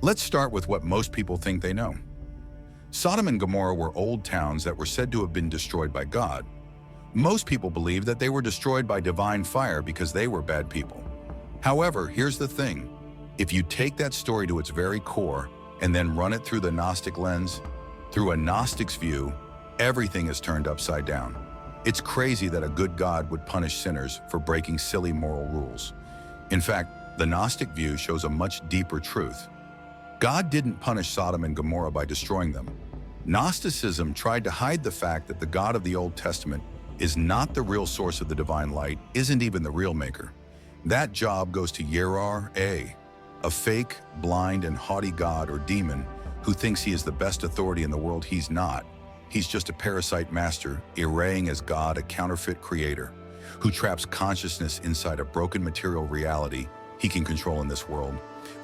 Let's start with what most people think they know. Sodom and Gomorrah were old towns that were said to have been destroyed by God. Most people believe that they were destroyed by divine fire because they were bad people. However, here's the thing. If you take that story to its very core and then run it through the Gnostic lens, through a Gnostic's view, everything is turned upside down. It's crazy that a good God would punish sinners for breaking silly moral rules. In fact, the Gnostic view shows a much deeper truth. God didn't punish Sodom and Gomorrah by destroying them. Gnosticism tried to hide the fact that the God of the Old Testament is not the real source of the divine light, isn't even the real maker. That job goes to a fake, blind, and haughty god or demon who thinks he is the best authority in the world. He's not. He's just a parasite master, arraying as God a counterfeit creator, who traps consciousness inside a broken material reality he can control in this world.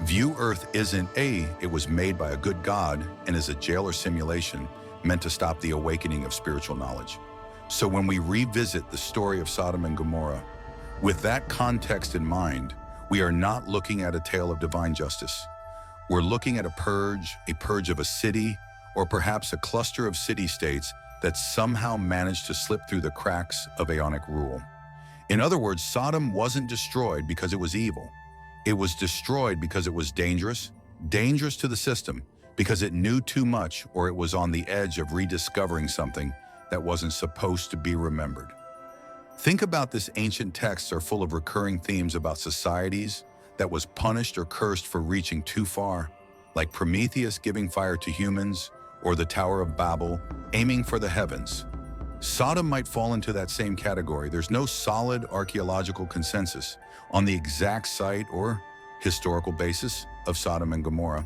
View Earth isn't it was made by a good God and is a jail or simulation meant to stop the awakening of spiritual knowledge. So when we revisit the story of Sodom and Gomorrah, with that context in mind, we are not looking at a tale of divine justice. We're looking at a purge of a city, or perhaps a cluster of city-states that somehow managed to slip through the cracks of Aeonic rule. In other words, Sodom wasn't destroyed because it was evil. It was destroyed because it was dangerous to the system, because it knew too much or it was on the edge of rediscovering something that wasn't supposed to be remembered. Think about this. Ancient texts are full of recurring themes about societies that was punished or cursed for reaching too far, like Prometheus giving fire to humans, or the Tower of Babel aiming for the heavens. Sodom might fall into that same category. There's no solid archaeological consensus on the exact site or historical basis of Sodom and Gomorrah.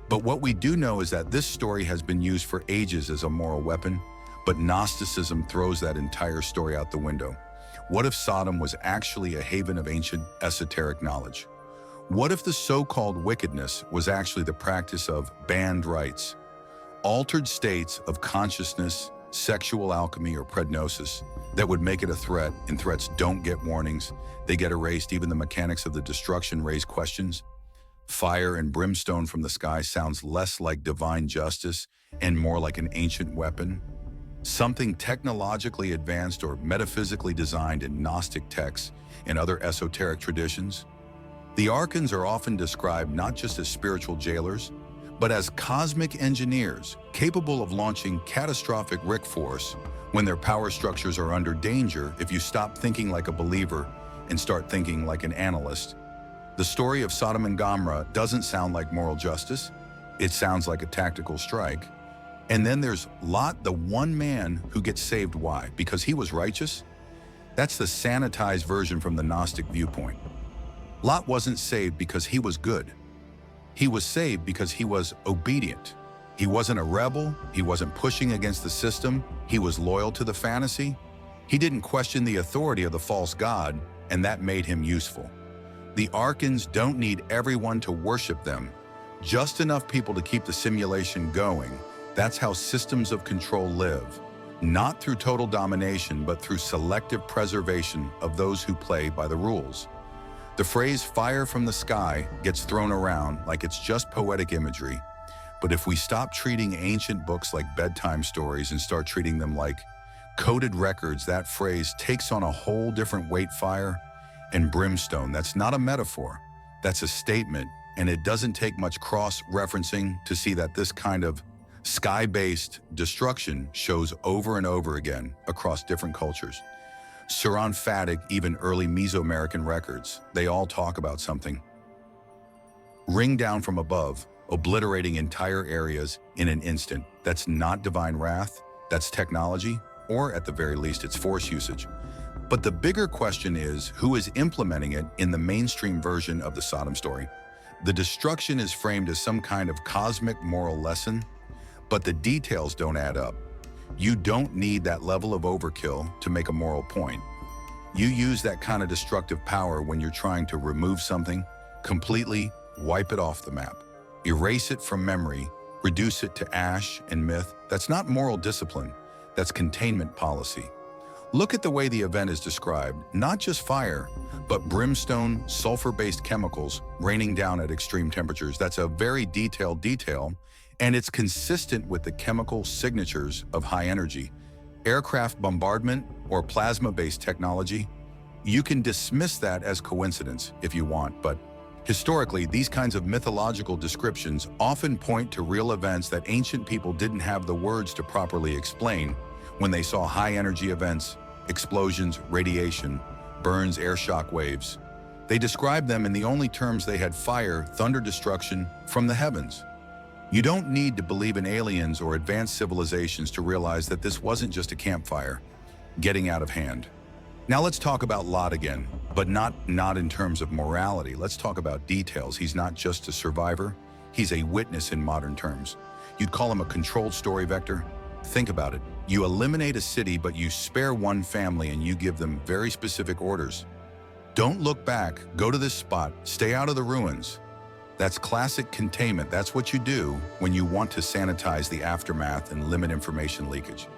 But what we do know is that this story has been used for ages as a moral weapon, but Gnosticism throws that entire story out the window. What if Sodom was actually a haven of ancient esoteric knowledge? What if the so-called wickedness was actually the practice of banned rites, altered states of consciousness, sexual alchemy, or prednosis that would make it a threat, and threats don't get warnings, they get erased. Even the mechanics of the destruction raise questions. Fire and brimstone from the sky sounds less like divine justice and more like an ancient weapon, something technologically advanced or metaphysically designed in Gnostic texts and other esoteric traditions. The archons are often described not just as spiritual jailers, but as cosmic engineers capable of launching catastrophic rick force when their power structures are under danger. If you stop thinking like a believer and start thinking like an analyst, the story of Sodom and Gomorrah doesn't sound like moral justice. It sounds like a tactical strike. And then there's Lot, the one man who gets saved. Why? Because he was righteous? That's the sanitized version from the Gnostic viewpoint. Lot wasn't saved because he was good. He was saved because he was obedient. He wasn't a rebel. He wasn't pushing against the system. He was loyal to the fantasy. He didn't question the authority of the false god, and that made him useful. The archons don't need everyone to worship them, just enough people to keep the simulation going. That's how systems of control live, not through total domination, but through selective preservation of those who play by the rules. The phrase fire from the sky gets thrown around like it's just poetic imagery, but if we stop treating ancient books like bedtime stories and start treating them like coded records, that phrase takes on a whole different weight. Fire and brimstone, that's not a metaphor, that's a statement, and it doesn't take much cross-referencing to see that this kind of sky-based destruction shows over and over again across different cultures. Syro-Phatic, even early Mesoamerican records, they all talk about something. Ring down from above, obliterating entire areas in an instant. That's not divine wrath, that's technology, or at the very least, it's force usage. But the bigger question is, who is implementing it in the mainstream version of the Sodom story? The destruction is framed as some kind of cosmic moral lesson, but the details don't add up. You don't need that level of overkill to make a moral point. You use that kind of destructive power when you're trying to remove something, completely wipe it off the map, erase it from memory, reduce it to ash and myth. That's not moral discipline, that's containment policy. Look at the way the event is described, not just fire, but brimstone, sulfur-based chemicals raining down at extreme temperatures. That's a very detailed detail, and it's consistent with the chemical signatures of high energy. Aircraft bombardment or plasma-based technology, you can dismiss that as coincidence if you want, but historically, these kinds of mythological descriptions often point to real events that ancient people didn't have the words to properly explain when they saw high-energy events, explosions, radiation, burns, air shock waves. They described them in the only terms they had: fire, thunder, destruction from the heavens. You don't need to believe in aliens or advanced civilizations to realize that this wasn't just a campfire getting out of hand. Now let's talk about Lot again, but not in terms of morality. Let's talk about details. He's not just a survivor, he's a witness in modern terms. You'd call him a controlled story vector. Think about it. You eliminate a city, but you spare one family and you give them very specific orders. Don't look back, go to this spot, stay out of the ruins. That's classic containment. That's what you do when you want to sanitize the aftermath and limit information leakage.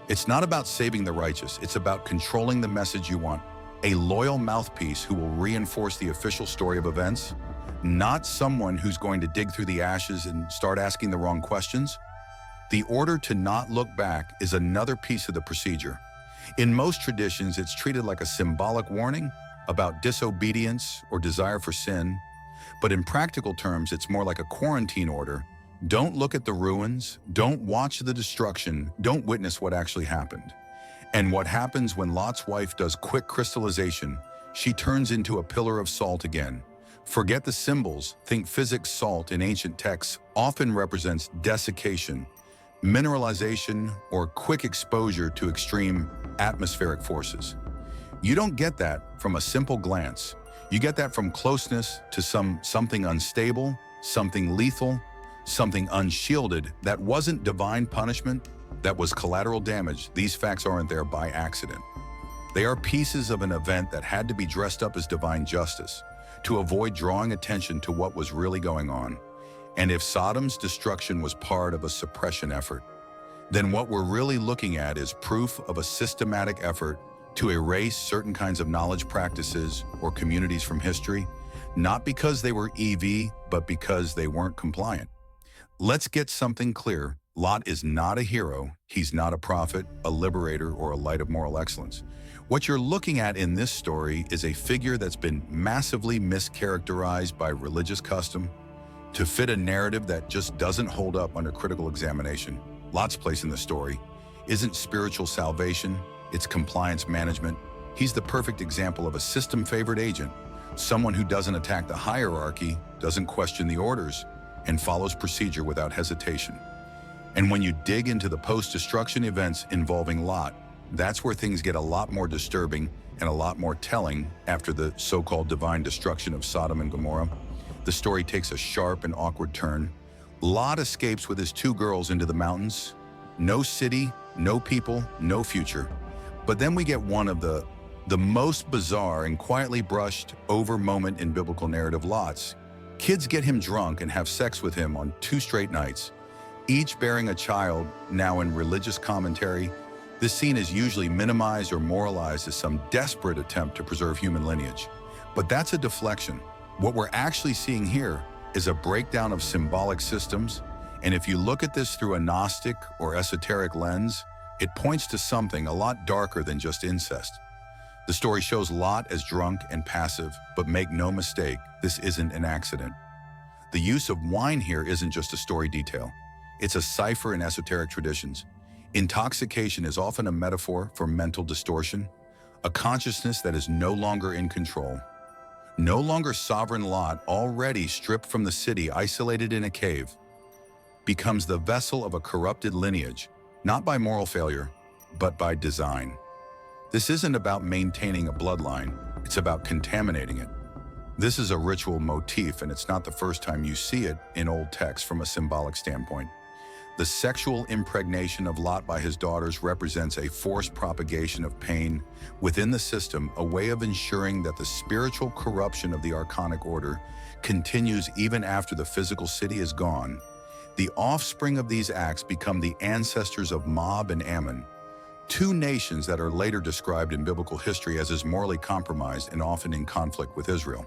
It's not about saving the righteous, it's about controlling the message you want. A loyal mouthpiece who will reinforce the official story of events, not someone who's going to dig through the ashes and start asking the wrong questions. The order to not look back is another piece of the procedure. In most traditions, it's treated like a symbolic warning about disobedience or desire for sin. But in practical terms, it's more like a quarantine order. Don't look at the ruins, don't watch the destruction, don't witness what actually happened. And what happens when Lot's wife does quick crystallization? She turns into a pillar of salt again. Forget the symbols, think physics. Salt in ancient texts often represents desiccation, mineralization, or quick exposure to extreme atmospheric forces. You don't get that from a simple glance. You get that from closeness to something unstable, something lethal, something unshielded. That wasn't divine punishment, that was collateral damage. These facts aren't there by accident. They are pieces of an event that had to be dressed up as divine justice to avoid drawing attention to what was really going on. And if Sodom's destruction was part of a suppression effort, then what we're really looking at is proof of a systematic effort to erase certain kinds of knowledge practices or communities from history, not because they were EV, but because they weren't compliant. Let's get something clear. Lot is not a hero. He's not a prophet, a liberator, or a light of moral excellence. What you're looking at in this story is a figure that's been massively mischaracterized by religious custom to fit a narrative that just doesn't hold up under critical examination. Lot's place in the story isn't spiritual salvation, it's compliance management. He's the perfect example of a system-favored agent, someone who doesn't attack the hierarchy, doesn't question the orders, and follows procedure without hesitation. And when you dig into the post-destruction events involving Lot, that's where things get a lot more disturbing and a lot more telling. After the so-called divine destruction of Sodom and Gomorrah, the story takes a sharp and awkward turn. Lot escapes with his 2 girls into the mountains. No city, no people, no future. But then we get one of the most bizarre and quietly brushed over moment in biblical narrative. Lot's kids get him drunk and have sex with him on 2 straight nights, each bearing a child. Now in religious commentary, this scene is usually minimized or moralized as some desperate attempt to preserve human lineage. But that's a deflection. What we're actually seeing here is a breakdown of symbolic systems, and if you look at this through a Gnostic or esoteric lens, it points to something a lot darker than just incest. The story shows Lot as drunk and passive, but make no mistake, this isn't an accident. The use of wine here isn't just a story detail. It's a cipher in esoteric traditions. Intoxication is often a metaphor for mental distortion, a consciousness that is no longer in control. No longer sovereign. Lot, already stripped from the city, isolated in a cave, becomes the vessel of a corrupted lineage, not by moral failure, but by design. This isn't about maintaining a bloodline, it's about contaminating it. This is a ritual motif, and it's not the first time you see it in old texts from a symbolic standpoint. The sexual impregnation of Lot by his daughters represents a forced propagation of pain within the system, a way of ensuring that the spiritual corruption of the archonic order continues even after the physical city is gone. The offspring of these acts become the ancestors of Moab and Ammon, Two nations that are later described in biblical history as morally compromised and often in conflict with Israel.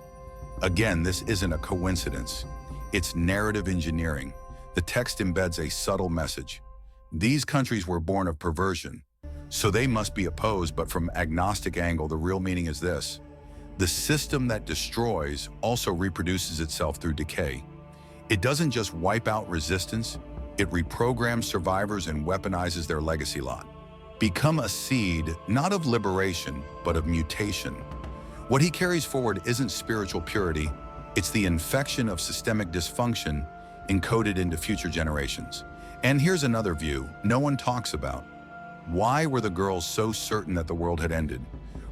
Again, this isn't a coincidence. It's narrative engineering. The text embeds a subtle message. These countries were born of perversion, so they must be opposed, but from agnostic angle, the real meaning is this. The system that destroys also reproduces itself through decay. It doesn't just wipe out resistance, it reprograms survivors and weaponizes their legacy lot. Become a seed, not of liberation, but of mutation. What he carries forward isn't spiritual purity, it's the infection of systemic dysfunction encoded into future generations. And here's another view no one talks about. Why were the girls so certain that the world had ended?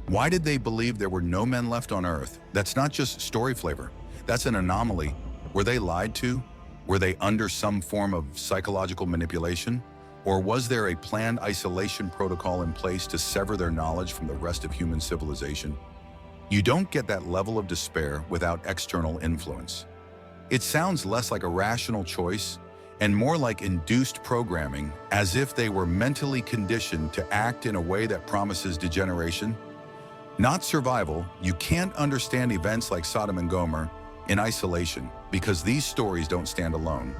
Why did they believe there were no men left on Earth? That's not just story flavor, that's an anomaly. Were they lied to? Were they under some form of psychological manipulation? Or was there a planned isolation protocol in place to sever their knowledge from the rest of human civilization? You don't get that level of despair without external influence. It sounds less like a rational choice and more like induced programming, as if they were mentally conditioned to act in a way that promises degeneration. Not survival. You can't understand events like Sodom and Gomorrah in isolation because these stories don't stand alone.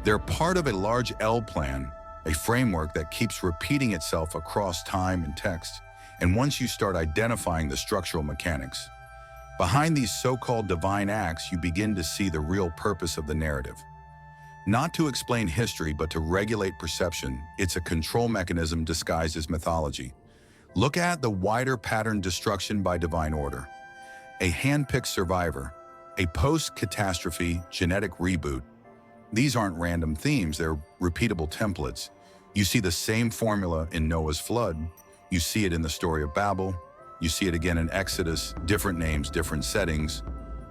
They're part of a large L plan, a framework that keeps repeating itself across time and text. And once you start identifying the structural mechanics behind these so-called divine acts, you begin to see the real purpose of the narrative. Not to explain history, but to regulate perception. It's a control mechanism disguised as mythology. Look at the wider pattern: destruction by divine order, a hand-picked survivor, a post-catastrophe genetic reboot. These aren't random themes, they're repeatable templates. You see the same formula in Noah's flood, you see it in the story of Babel, you see it again in Exodus, different names, different settings,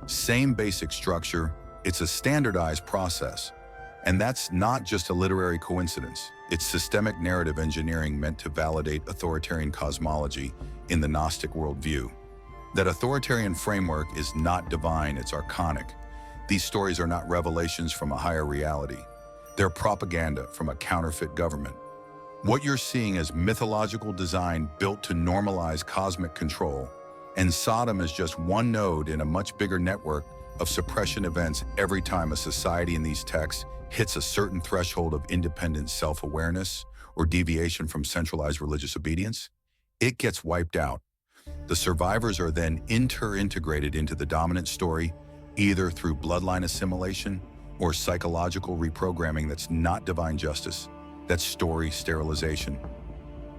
same basic structure. It's a standardized process. And that's not just a literary coincidence. It's systemic narrative engineering meant to validate authoritarian cosmology in the Gnostic worldview. That authoritarian framework is not divine, it's archonic. These stories are not revelations from a higher reality. They're propaganda from a counterfeit government. What you're seeing is mythological design built to normalize cosmic control, and Sodom is just one node in a much bigger network of suppression events. Every time a society in these texts hits a certain threshold of independent self-awareness or deviation from centralized religious obedience, it gets wiped out. The survivors are then integrated into the dominant story, either through bloodline assimilation or psychological reprogramming. That's not divine justice. That's story sterilization.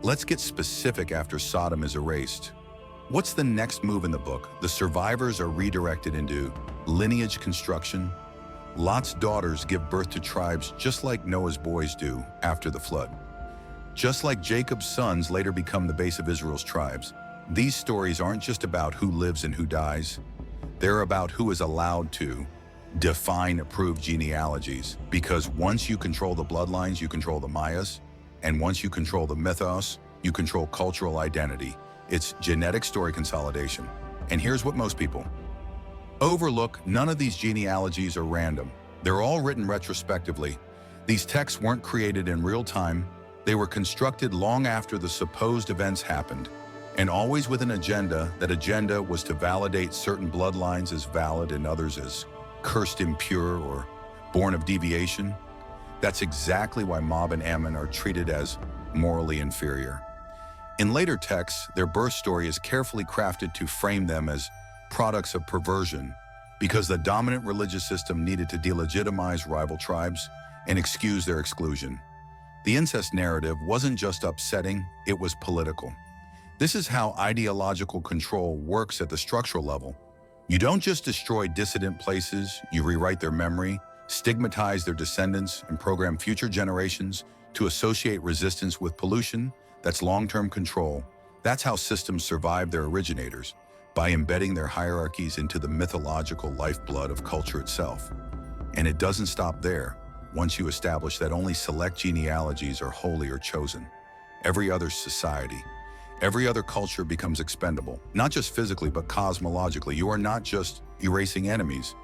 Let's get specific after Sodom is erased. What's the next move in the book? The survivors are redirected into lineage construction. Lot's daughters give birth to tribes just like Noah's boys do after the flood. Just like Jacob's sons later become the base of Israel's tribes. These stories aren't just about who lives and who dies. They're about who is allowed to define approved genealogies, because once you control the bloodlines, you control the Mayas, and once you control the mythos, you control cultural identity. It's genetic story consolidation. And here's what most people overlook: none of these genealogies are random. They're all written retrospectively. These texts weren't created in real time. They were constructed long after the supposed events happened, and always with an agenda. That agenda was to validate certain bloodlines as valid and others as cursed, impure, or born of deviation. That's exactly why Moab and Ammon are treated as morally inferior. In later texts, their birth story is carefully crafted to frame them as products of perversion, because the dominant religious system needed to delegitimize rival tribes and excuse their exclusion. The incest narrative wasn't just upsetting, it was political. This is how ideological control works at the structural level. You don't just destroy dissident places, you rewrite their memory, stigmatize their descendants, and program future generations to associate resistance with pollution. That's long-term control. That's how systems survive their originators, by embedding their hierarchies into the mythological lifeblood of culture itself. And it doesn't stop there. Once you establish that only select genealogies are holy or chosen, every other society, every other culture becomes expendable, not just physically, but cosmologically. You are not just erasing enemies,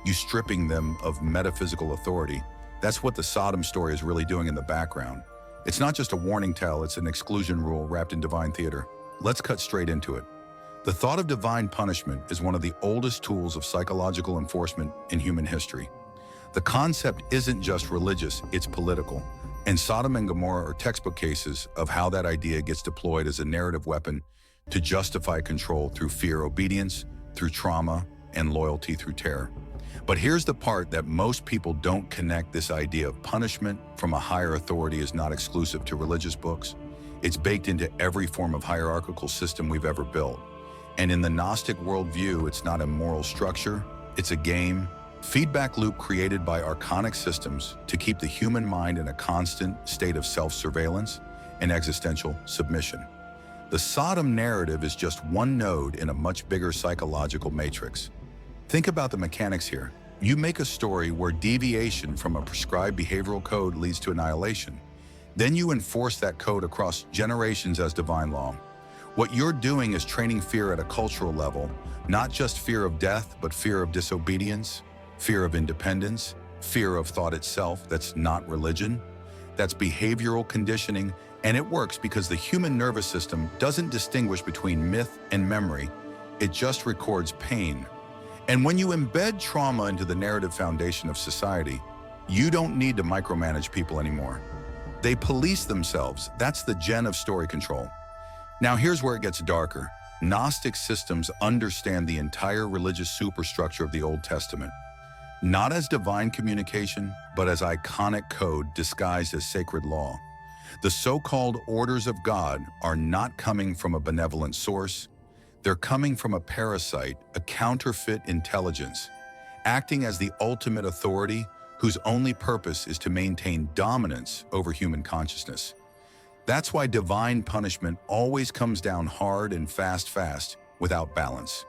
you stripping them of metaphysical authority. That's what the Sodom story is really doing in the background. It's not just a warning tale, it's an exclusion rule wrapped in divine theater. Let's cut straight into it. The thought of divine punishment is one of the oldest tools of psychological enforcement in human history. The concept isn't just religious, it's political. And Sodom and Gomorrah are textbook cases of how that idea gets deployed as a narrative weapon to justify control through fear obedience, through trauma, and loyalty through terror. But here's the part that most people don't connect. This idea of punishment from a higher authority is not exclusive to religious books. It's baked into every form of hierarchical system we've ever built. And in the Gnostic worldview, it's not a moral structure, it's a game, feedback loop created by archonic systems to keep the human mind in a constant state of self-surveillance and existential submission. The Sodom narrative is just one node in a much bigger psychological matrix. Think about the mechanics here. You make a story where deviation from a prescribed behavioral code leads to annihilation. Then you enforce that code across generations as divine law. What you're doing is training fear at a cultural level, not just fear of death, but fear of disobedience, fear of independence, fear of thought itself. That's not religion. That's behavioral conditioning, and it works because the human nervous system doesn't distinguish between myth and memory. It just records pain. And when you embed trauma into the narrative foundation of society, you don't need to micromanage people anymore. They police themselves. That's the gen of story control. Now here's where it gets darker. Gnostic systems understand the entire religious superstructure of the Old Testament, not as divine communication, but as iconic code disguised as sacred law. The so-called orders of God are not coming from a benevolent source. They're coming from a parasite, a counterfeit intelligence, acting as the ultimate authority whose only purpose is to maintain dominance over human consciousness. That's why divine punishment always comes down hard and fast, without balance.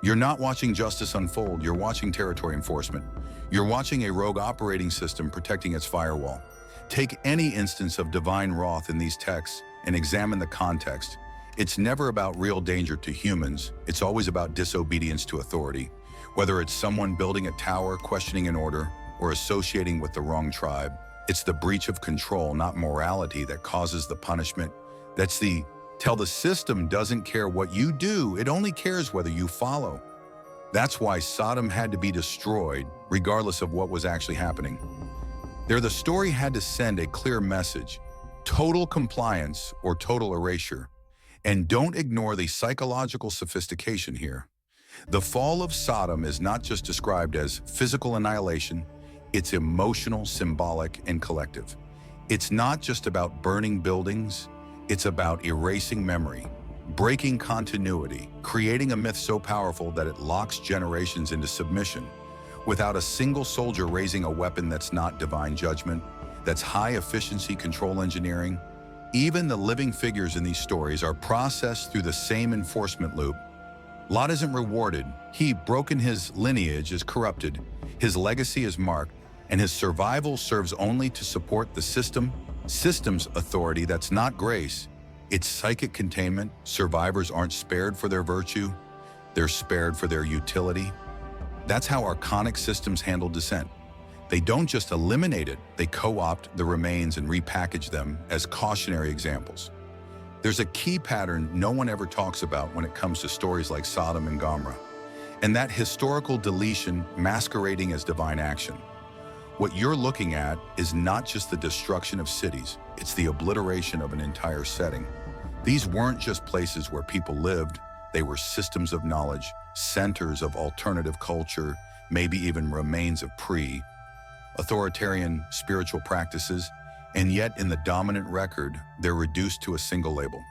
You're not watching justice unfold, you're watching territory enforcement. You're watching a rogue operating system protecting its firewall. Take any instance of divine wrath in these texts and examine the context. It's never about real danger to humans, it's always about disobedience to authority. Whether it's someone building a tower, questioning an order, or associating with the wrong tribe, it's the breach of control, not morality, that causes the punishment. That's the system doesn't care what you do, it only cares whether you follow. That's why Sodom had to be destroyed, regardless of what was actually happening. The story had to send a clear message: total compliance or total erasure. And don't ignore the psychological sophistication here. The fall of Sodom is not just described as physical annihilation, it's emotional, symbolic, and collective. It's not just about burning buildings, it's about erasing memory, breaking continuity, creating a myth so powerful that it locks generations into submission, without a single soldier raising a weapon. That's not divine judgment, that's high-efficiency control engineering. Even the living figures in these stories are processed through the same enforcement loop. Lot isn't rewarded. He, broken, his lineage is corrupted, his legacy is marked, and his survival serves only to support the system's authority. That's not grace, it's psychic containment. Survivors aren't spared for their virtue, they're spared for their utility. That's how archonic systems handle dissent. They don't just eliminate it, they co-opt the remains and repackage them as cautionary examples. There's a key pattern no one ever talks about when it comes to stories like Sodom and Gomorrah, and that historical deletion masquerading as divine action. What you're looking at is not just the destruction of cities, it's the obliteration of an entire setting. These weren't just places where people lived, they were systems of knowledge, centers of alternative culture, maybe even remains of authoritarian spiritual practices, and yet in the dominant record, they're reduced to a single label.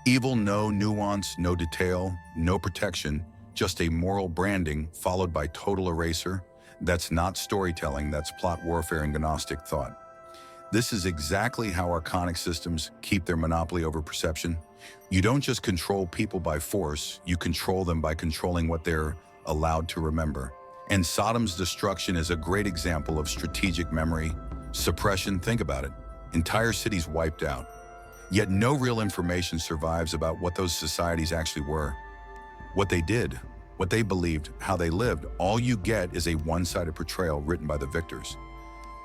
Evil, no nuance, no detail, no protection, just a moral branding followed by total erasure. That's not storytelling, that's plot warfare and Gnostic thought. This is exactly how archonic systems keep their monopoly over perception. You don't just control people by force, you control them by controlling what they're allowed to remember. And Sodom's destruction is a great example of strategic memory suppression. Think about it. Entire cities wiped out. Yet no real information survives about what those societies actually were, what they did, what they believed, how they lived. All you get is a one-sided portrayal written by the victors.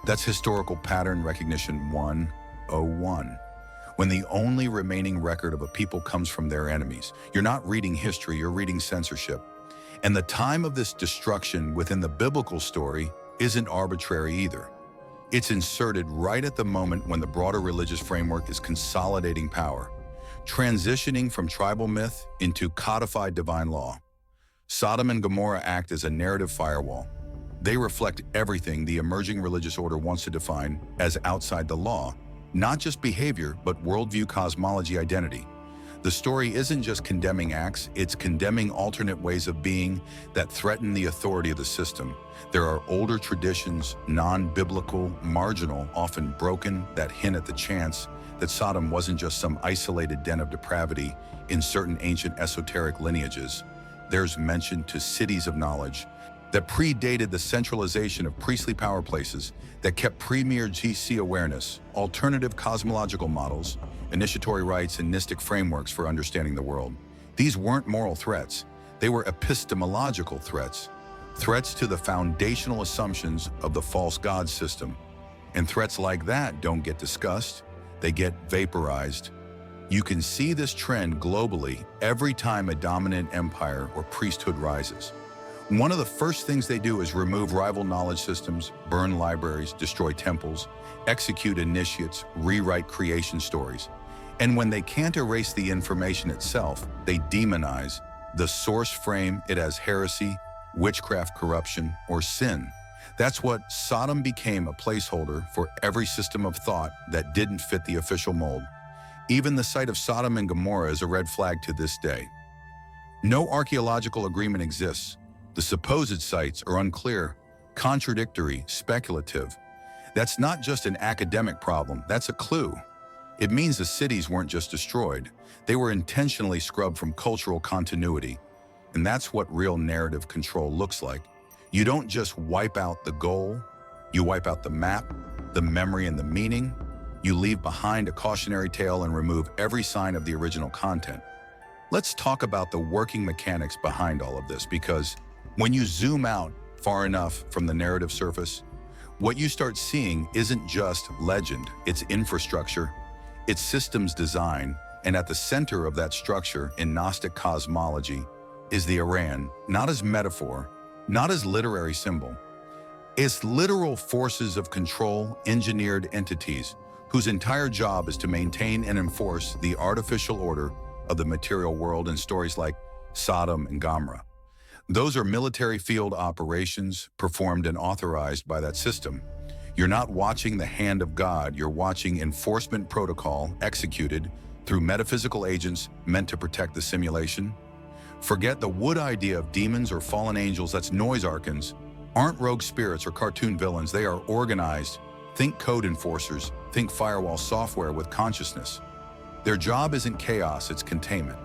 That's historical pattern recognition 1. 01, when the only remaining record of a people comes from their enemies. You're not reading history, you're reading censorship. And the time of this destruction within the biblical story isn't arbitrary either. It's inserted right at the moment when the broader religious framework is consolidating power, transitioning from tribal myth into codified divine law. Sodom and Gomorrah act as a narrative firewall. They reflect everything the emerging religious order wants to define as outside the law, not just behavior, but worldview, cosmology, identity. The story isn't just condemning acts, it's condemning alternate ways of being that threaten the authority of the system. There are older traditions, non-biblical, marginal, often broken, that hint at the chance that Sodom wasn't just some isolated den of depravity in certain ancient esoteric lineages. There's mention to cities of knowledge that predated the centralization of priestly power places, that kept premier GC awareness, alternative cosmological models, initiatory rites, and Gnostic frameworks for understanding the world. These weren't moral threats, they were epistemological threats, threats to the foundational assumptions of the false god system. And threats like that don't get discussed, they get vaporized. You can see this trend globally every time a dominant empire or priesthood rises. One of the first things they do is remove rival knowledge systems, burn libraries, destroy temples, execute initiates, rewrite creation stories. And when they can't erase the information itself, they demonize the source, frame it as heresy, witchcraft, corruption, or sin. That's what Sodom became, a placeholder for every system of thought that didn't fit the official mold. Even the site of Sodom and Gomorrah is a red flag to this day. No archaeological agreement exists. The supposed sites are unclear, contradictory, speculative. That's not just an academic problem, that's a clue. It means the cities weren't just destroyed, they were intentionally scrubbed from cultural continuity. And that's what real narrative control looks like. You don't just wipe out the goal, you wipe out the map, the memory, and the meaning. You leave behind a cautionary tale and remove every sign of the original content. Let's talk about the working mechanics behind all of this, because when you zoom out far enough from the narrative surface, what you start seeing isn't just legend, it's infrastructure, it's systems design, and at the center of that structure in Gnostic cosmology is the Iran, not as metaphor, not as literary symbol. It's literal forces of control, engineered entities whose entire job is to maintain and enforce the artificial order of the material world in stories like Sodom and Gomorrah. Those are military field operations performed and authorized by that system. You're not watching the hand of God, you're watching enforcement protocol executed through metaphysical agents meant to protect the simulation. Forget the wood idea of demons or fallen angels, that's noise archons, aren't rogue spirits or cartoon villains, they are organized. Think code enforcers, think firewall software with consciousness. Their job isn't chaos, it's containment.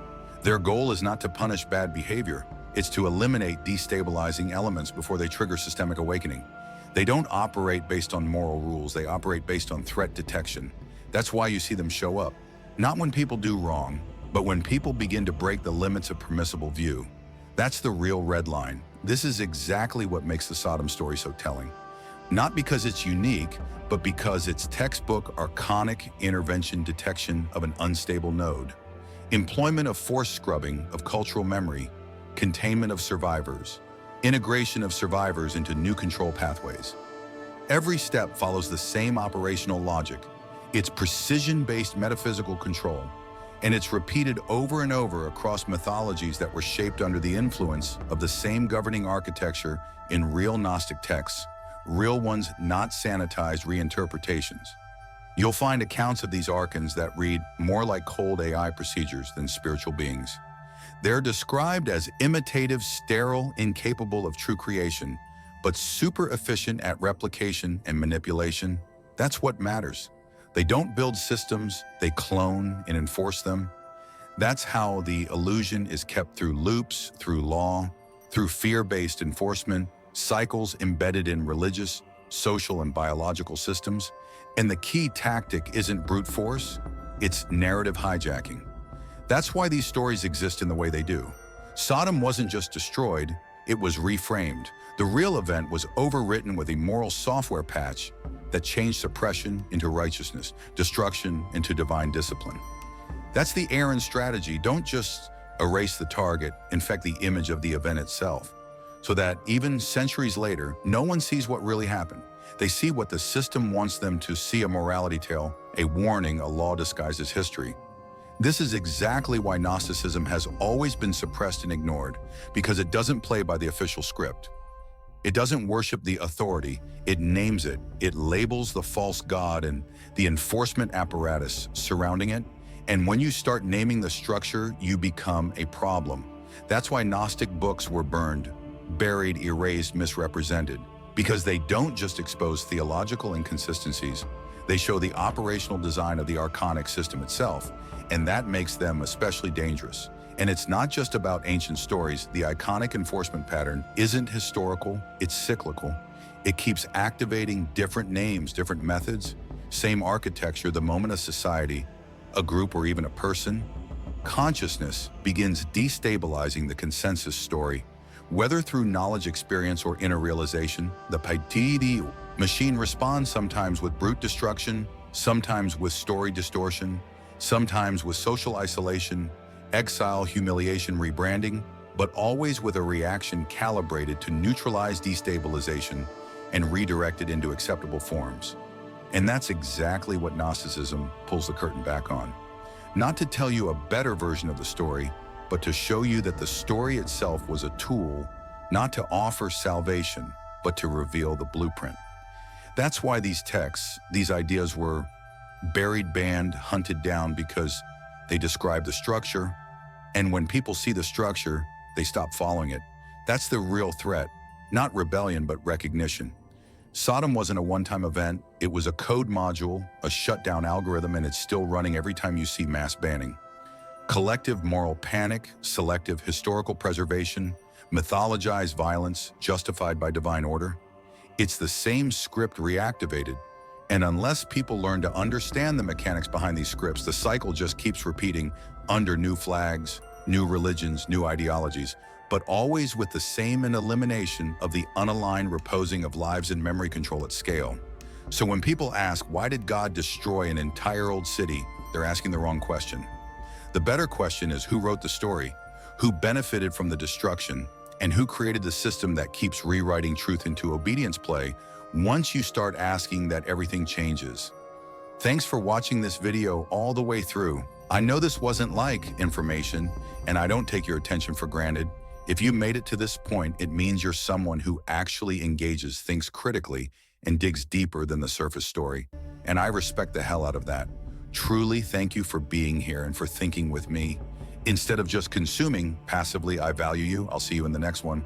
Their goal is not to punish bad behavior, it's to eliminate destabilizing elements before they trigger systemic awakening. They don't operate based on moral rules, they operate based on threat detection. That's why you see them show up. Not when people do wrong, but when people begin to break the limits of permissible view. That's the real red line. This is exactly what makes the Sodom story so telling. Not because it's unique, but because it's textbook archonic intervention detection of an unstable node. Employment of force scrubbing of cultural memory, containment of survivors, integration of survivors into new control pathways. Every step follows the same operational logic. It's precision-based metaphysical control, and it's repeated over and over across mythologies that were shaped under the influence of the same governing architecture in real Gnostic texts, real ones, not sanitized reinterpretations. You'll find accounts of these archons that read more like cold AI procedures than spiritual beings. They're described as imitative, sterile, incapable of true creation, but super efficient at replication and manipulation. That's what matters. They don't build systems, they clone and enforce them. That's how the illusion is kept through loops, through law, through fear-based enforcement, cycles embedded in religious, social, and biological systems. And the key tactic isn't brute force, it's narrative hijacking. That's why these stories exist in the way they do. Sodom wasn't just destroyed, it was reframed. The real event was overwritten with a moral software patch that change suppression into righteousness, destruction into divine discipline. That's the Aaron strategy. Don't just erase the target, infect the image of the event itself, so that even centuries later, no one sees what really happened. They see what the system wants them to see: a morality tale, a warning, a law disguised as history. This is exactly why Gnosticism has always been suppressed and ignored, because it doesn't play by the official script. It doesn't worship the authority, it names it. It labels the false god and the enforcement apparatus surrounding it. And when you start naming the structure, you become a problem. That's why Gnostic books were burned, buried, erased, misrepresented, because they don't just expose theological inconsistencies, they show the operational design of the archonic system itself, and that makes them especially dangerous. And it's not just about ancient stories. The iconic enforcement pattern isn't historical, it's cyclical. It keeps activating different names, different methods, same architecture. The moment a society, a group, or even a person, consciousness begins destabilizing the consensus story, whether through knowledge, experience, or inner realization, the Paitidi machine responds sometimes with brute destruction, sometimes with story distortion, sometimes with social isolation, exile, humiliation, rebranding, but always with a reaction calibrated to neutralize destabilization and redirect it into acceptable forms. And that's exactly what Gnosticism pulls the curtain back on. Not to tell you a better version of the story, but to show you that the story itself was a tool, not to offer salvation, but to reveal the blueprint. That's why these texts, these ideas were buried, banned, hunted down, because they describe the structure, and when people see the structure, they stop following it. That's the real threat, not rebellion, but recognition. Sodom wasn't a one-time event, it was a code module, a shutdown algorithm, and it's still running every time you see mass banning. Collective moral panic, selective historical preservation, mythologized violence justified by divine order. It's the same script reactivated, and unless people learn to understand the mechanics behind these scripts, the cycle just keeps repeating under new flags, new religions, new ideologies, but always with the same elimination of the unaligned reposing of lives and memory control at scale. So when people ask, why did God destroy an entire old city, they're asking the wrong question. The better question is, who wrote the story, who benefited from the destruction, and who created the system that keeps rewriting truth into obedience play? Once you start asking that, everything changes. Thanks for watching this video all the way through. I know this wasn't like information, and I don't take your attention for granted. If you made it to this point, it means you're someone who actually engages, thinks critically, and digs deeper than the surface story. And I respect the hell out of that. Truly, thank you for being here and for thinking with me. Instead of just consuming passively, I value you. I'll see you in the next one.